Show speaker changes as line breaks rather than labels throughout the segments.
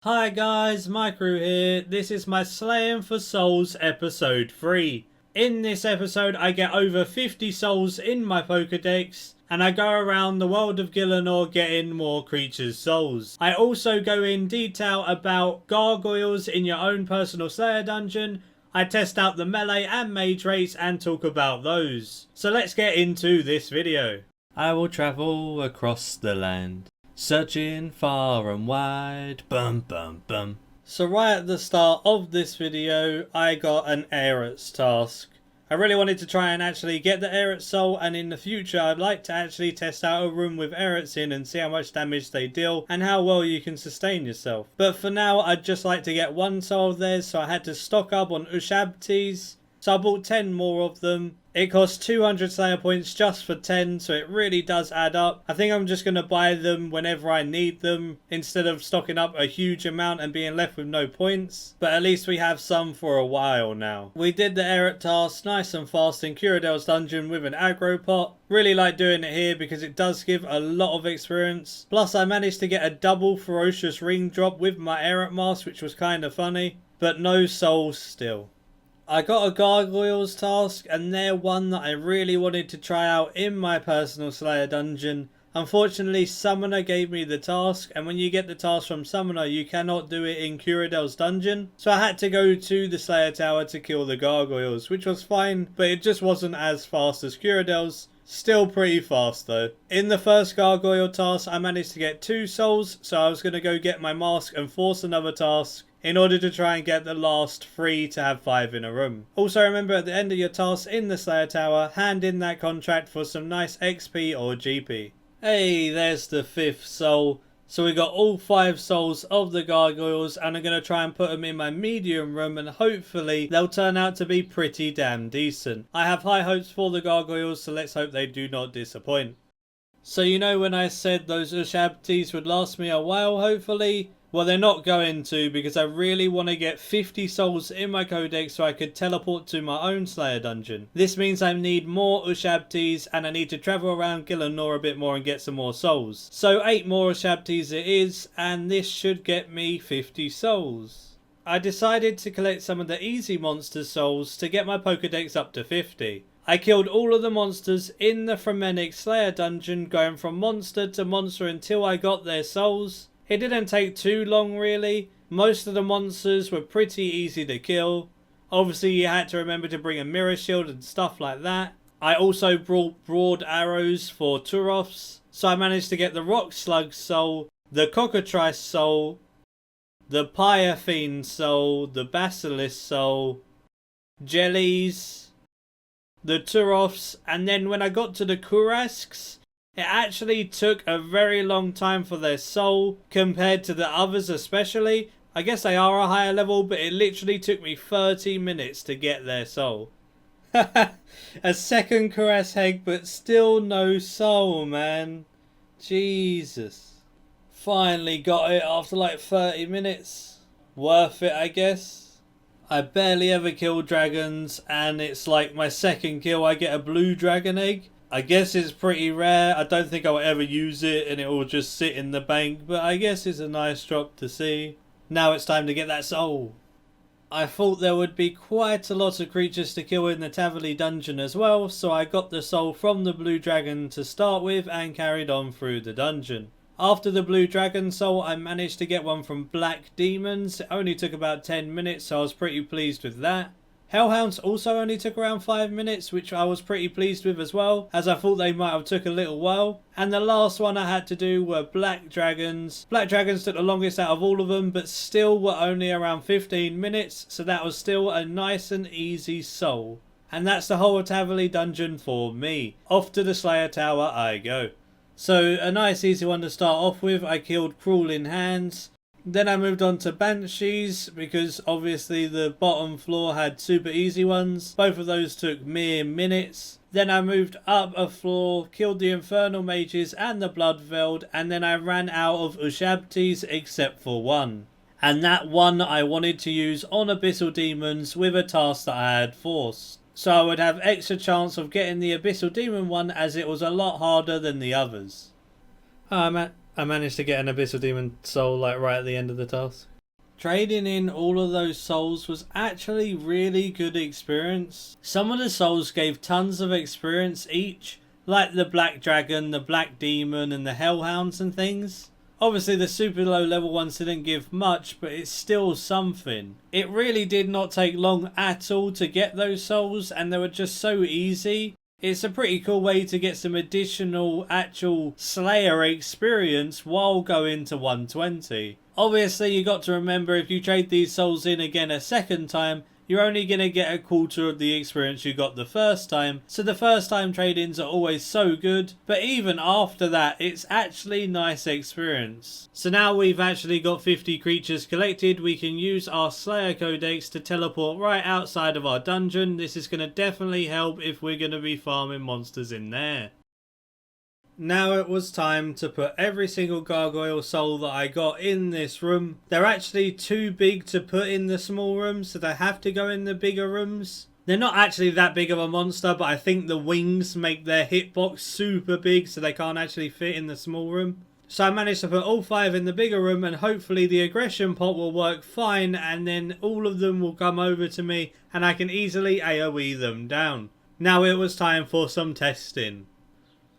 Hi guys, Maikeru here. This is my Slaying for Souls episode 3. In this episode I get over 50 souls in my Pokedex and I go around the world of Gielinor getting more creatures' souls. I also go in detail about Gargoyles in your own personal Slayer dungeon. I test out the melee and mage rates and talk about those. So let's get into this video. I will travel across the land, searching far and wide, bum bum bum. So right at the start of this video, I got an Erets task. I really wanted to try and actually get the Erets soul, and in the future I'd like to actually test out a room with Erets in and see how much damage they deal and how well you can sustain yourself. But for now I'd just like to get one soul of theirs, so I had to stock up on Ushabtis. So I bought 10 more of them. It costs 200 Slayer points just for 10, so it really does add up. I think I'm just going to buy them whenever I need them, instead of stocking up a huge amount and being left with no points. But at least we have some for a while now. We did the Eret task nice and fast in Curadel's dungeon with an aggro pot. Really like doing it here because it does give a lot of experience. Plus I managed to get a double ferocious ring drop with my Eret mask, which was kind of funny. But no souls still. I got a Gargoyles task, and they're one that I really wanted to try out in my personal Slayer dungeon. Unfortunately, Summoner gave me the task, and when you get the task from Summoner, you cannot do it in Curadel's dungeon. So I had to go to the Slayer Tower to kill the Gargoyles, which was fine, but it just wasn't as fast as Curadel's. Still pretty fast though. In the first Gargoyle task, I managed to get 2 souls, so I was going to go get my mask and force another task in order to try and get the last 3 to have 5 in a room. Also remember, at the end of your task in the Slayer Tower, hand in that contract for some nice XP or GP. Hey, there's the 5th soul. So we got all 5 souls of the Gargoyles, and I'm going to try and put them in my medium room, and hopefully they'll turn out to be pretty damn decent. I have high hopes for the Gargoyles, so let's hope they do not disappoint. So you know when I said those Ushabtis would last me a while, hopefully? Well, they're not going to, because I really want to get 50 souls in my codex so I could teleport to my own Slayer dungeon. This means I need more Ushabtis, and I need to travel around Gielinor a bit more and get some more souls. So 8 more Ushabtis it is, and this should get me 50 souls. I decided to collect some of the easy monster souls to get my Pokedex up to 50. I killed all of the monsters in the Fremennik Slayer dungeon, going from monster to monster until I got their souls. It didn't take too long really. Most of the monsters were pretty easy to kill. Obviously you had to remember to bring a mirror shield and stuff like that. I also brought broad arrows for Turoths. So I managed to get the Rock Slug soul, the Cockatrice soul, the Pyrophene soul, the Basilisk soul, Jellies, the Turoths, and then when I got to the Kurasks, it actually took a very long time for their soul compared to the others especially. I guess they are a higher level, but it literally took me 30 minutes to get their soul. A second Kurask egg, but still no soul, man. Jesus. Finally got it after like 30 minutes. Worth it, I guess. I barely ever kill dragons, and it's like my second kill I get a blue dragon egg. I guess it's pretty rare. I don't think I'll ever use it, and it will just sit in the bank, but I guess it's a nice drop to see. Now it's time to get that soul. I thought there would be quite a lot of creatures to kill in the Tavily dungeon as well, so I got the soul from the blue dragon to start with and carried on through the dungeon. After the blue dragon soul, I managed to get one from black demons. It only took about 10 minutes, so I was pretty pleased with that. Hellhounds also only took around 5 minutes, which I was pretty pleased with as well, as I thought they might have took a little while. And the last one I had to do were black dragons. Black dragons took the longest out of all of them, but still were only around 15 minutes, so that was still a nice and easy soul. And that's the whole Tavily dungeon for me. Off to the Slayer Tower I go. So a nice easy one to start off with. I killed Crawling Hands. Then I moved on to Banshees, because obviously the bottom floor had super easy ones. Both of those took mere minutes. Then I moved up a floor, killed the Infernal Mages and the Bloodveld, and then I ran out of Ushabtis except for one. And that one I wanted to use on Abyssal Demons with a task that I had forced. So I would have extra chance of getting the Abyssal Demon one, as it was a lot harder than the others. I managed to get an Abyssal Demon soul like right at the end of the task. Trading in all of those souls was actually really good experience. Some of the souls gave tons of experience each, like the Black Dragon, the Black Demon and the Hellhounds and things. Obviously the super low level ones didn't give much, but it's still something. It really did not take long at all to get those souls, and they were just so easy. It's a pretty cool way to get some additional actual Slayer experience while going to 120. Obviously you got to remember, if you trade these souls in again a second time, you're only going to get a quarter of the experience you got the first time, so the first time trade-ins are always so good, but even after that it's actually nice experience. So now we've actually got 50 creatures collected, we can use our Slayer codex to teleport right outside of our dungeon. This is going to definitely help if we're going to be farming monsters in there. Now it was time to put every single gargoyle soul that I got in this room. They're actually too big to put in the small rooms, so they have to go in the bigger rooms. They're not actually that big of a monster, but I think the wings make their hitbox super big, so they can't actually fit in the small room. So I managed to put all 5 in the bigger room, and hopefully the aggression pot will work fine, and then all of them will come over to me and I can easily AoE them down. Now it was time for some testing.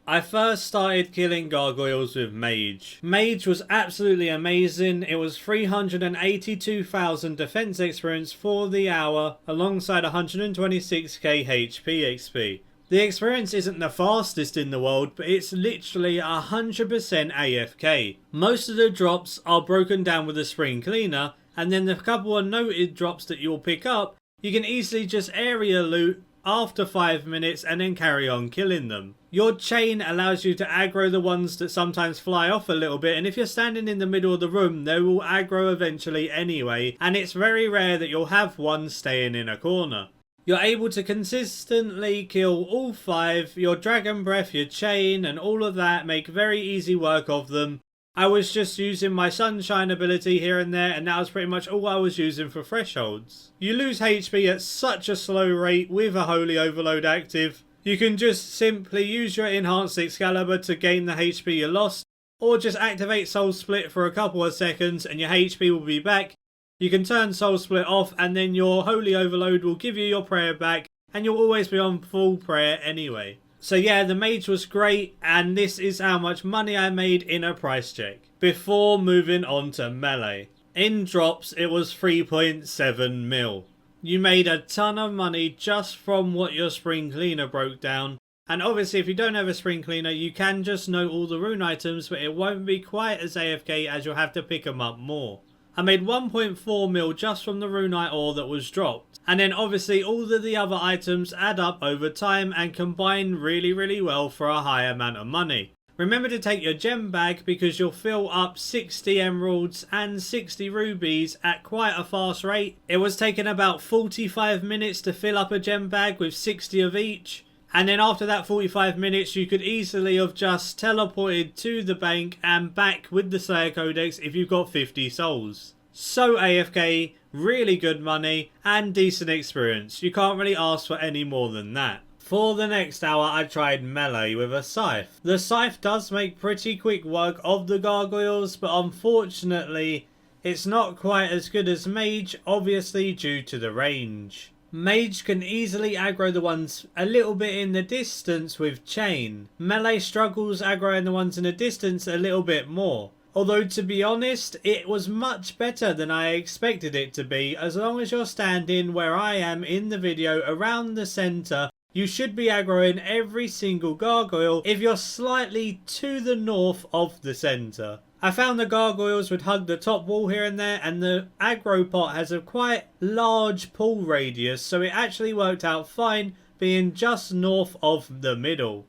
I first started killing gargoyles with Mage. Mage was absolutely amazing. It was 382,000 defense experience for the hour alongside 126k HP XP. The experience isn't the fastest in the world, but it's literally 100% AFK. Most of the drops are broken down with a spring cleaner, and then the couple of noted drops that you'll pick up, you can easily just area loot after 5 minutes and then carry on killing them. Your chain allows you to aggro the ones that sometimes fly off a little bit, and if you're standing in the middle of the room they will aggro eventually anyway, and it's very rare that you'll have one staying in a corner. You're able to consistently kill all 5, your Dragon Breath, your chain and all of that make very easy work of them. I was just using my Sunshine ability here and there, and that was pretty much all I was using for thresholds. You lose HP at such a slow rate with a Holy Overload active. You can just simply use your Enhanced Excalibur to gain the HP you lost, or just activate Soul Split for a couple of seconds and your HP will be back. You can turn Soul Split off and then your Holy Overload will give you your prayer back, and you'll always be on full prayer anyway. So yeah, the Mage was great, and this is how much money I made in a price check. Before moving on to melee. In drops it was 3.7 mil. You made a ton of money just from what your spring cleaner broke down. And obviously if you don't have a spring cleaner you can just know all the rune items, but it won't be quite as AFK as you'll have to pick them up more. I made 1.4 mil just from the runite ore that was dropped. And then obviously all of the other items add up over time and combine really well for a high amount of money. Remember to take your gem bag because you'll fill up 60 emeralds and 60 rubies at quite a fast rate. It was taking about 45 minutes to fill up a gem bag with 60 of each. And then after that 45 minutes you could easily have just teleported to the bank and back with the Slayer Codex if you've got 50 souls. So AFK, really good money and decent experience. You can't really ask for any more than that. For the next hour I tried melee with a scythe. The scythe does make pretty quick work of the gargoyles, but unfortunately it's not quite as good as Mage, obviously due to the range. Mage can easily aggro the ones a little bit in the distance with chain. Melee struggles aggroing the ones in the distance a little bit more. Although to be honest, it was much better than I expected it to be. As long as you're standing where I am in the video around the centre, you should be aggroing every single gargoyle if you're slightly to the north of the centre. I found the gargoyles would hug the top wall here and there, and the aggro pot has a quite large pull radius, so it actually worked out fine being just north of the middle.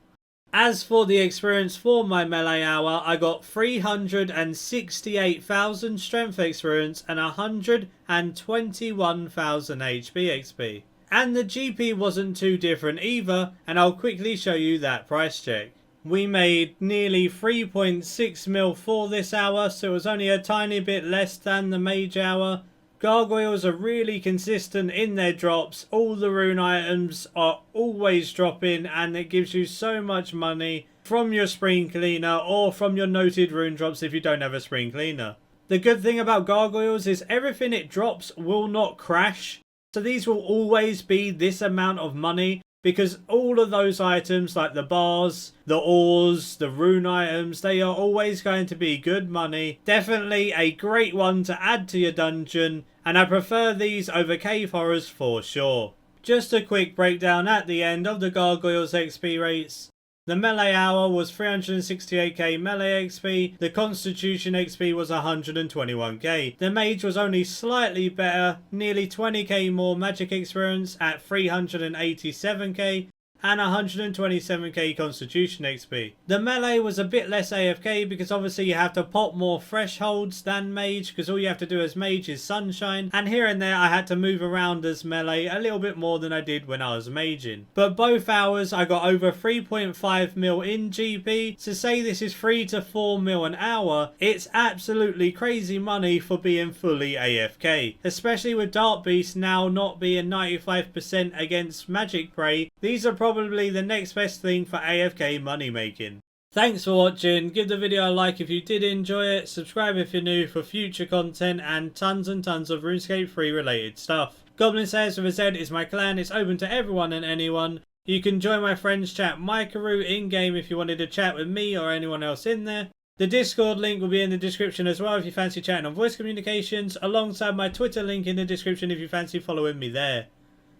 As for the experience for my melee hour, I got 368,000 strength experience and 121,000 HP XP. And the GP wasn't too different either, and I'll quickly show you that price check. We made nearly 3.6 mil for this hour, so it was only a tiny bit less than the Mage hour. Gargoyles are really consistent in their drops. All the rune items are always dropping, and it gives you so much money from your spring cleaner or from your noted rune drops if you don't have a spring cleaner. The good thing about Gargoyles is everything it drops will not crash. So these will always be this amount of money, because all of those items like the bars, the ores, the rune items, they are always going to be good money. Definitely a great one to add to your dungeon, and I prefer these over cave horrors for sure. Just a quick breakdown at the end of the Gargoyles XP rates. The melee hour was 368k melee XP, the constitution XP was 121k. The mage was only slightly better, nearly 20k more magic experience at 387k, and 127k constitution XP. The melee was a bit less AFK because obviously you have to pop more thresholds than mage, because all you have to do as mage is sunshine, and here and there I had to move around as melee a little bit more than I did when I was maging. But both hours I got over 3.5 mil in GP, so say this is 3 to 4 mil an hour, it's absolutely crazy money for being fully AFK. Especially with Dark Beast now not being 95% against magic prey, these are probably the next best thing for AFK money making. Thanks for watching, give the video a like if you did enjoy it, subscribe if you're new for future content and tons of RuneScape 3 related stuff. Goblin Slayers with a Z is my clan, it's open to everyone and anyone. You can join my friends chat Maikeru in game if you wanted to chat with me or anyone else in there. The Discord link will be in the description as well if you fancy chatting on voice communications, alongside my Twitter link in the description if you fancy following me there.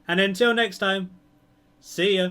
And until next time, see ya.